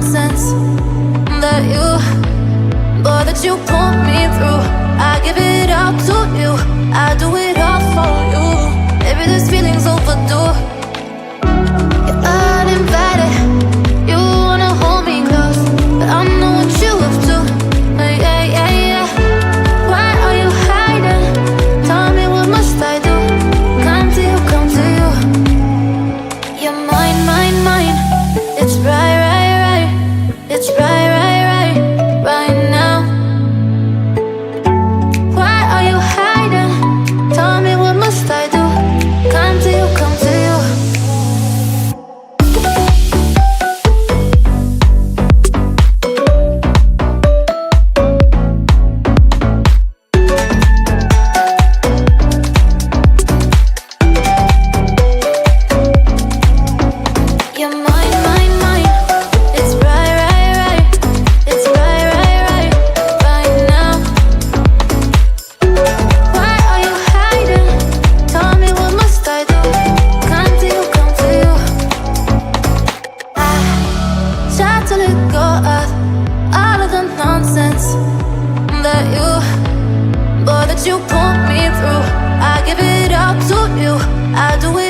nonsense that you, boy, that you pull me through. I give it up to you, I do it all for you. Maybe this feeling's overdue. You're uninvited, you wanna hold me close, but I know what you have to. Yeah, yeah, yeah. Why are you hiding? Tell me, what must I do? Come to you, come to you. You're mine, mine, mine. It's right, right, right. It's right, right, right, right now. Why are you hiding? Tell me, what must I do? Come to you, come to you. You're mine, mine, mine. It's right, right, right. It's right, right, right, right now. Why are you hiding? Tell me, what must I do? Come to you, come to you. I try to let go of all of the nonsense that you, boy, that you pull me through. I give it up to you, I do it